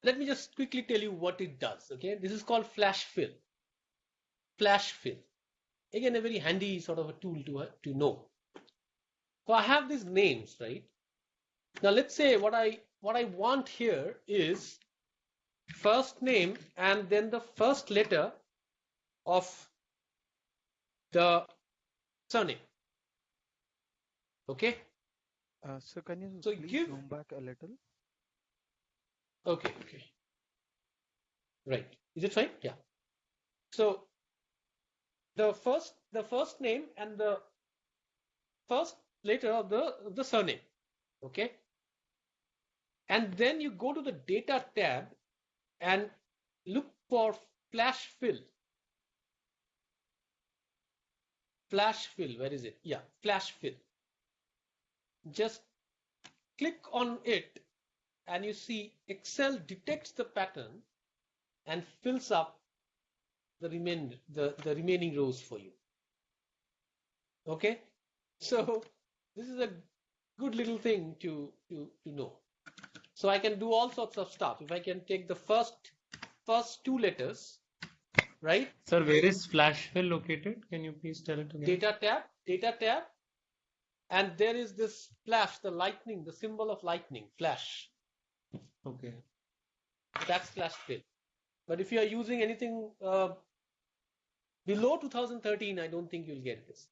let me just quickly tell you what it does. Okay, this is called flash fill. Flash fill. Again, a very handy sort of a tool to know. So I have these names, right? Now let's say what I want here is first name and then the first letter of the surname. Okay. So can you So please give. zoom back a little? Okay. Okay. Right. Is it fine? Yeah. So the first name and the first letter of the surname. Okay. And then you go to the data tab and look for flash fill. Flash fill. Where is it? Yeah. Flash fill. Just click on it and you see Excel detects the pattern and fills up the remaining rows for you. Okay, so this is a good little thing to know. So I can do all sorts of stuff. If I can take the first two letters, right? Sir, where is flash fill located? Can you please tell it again? Data tab, and there is this flash, the lightning, the symbol of lightning, flash. Okay. That's flash fill. But if you are using anything below 2013, I don't think you'll get this.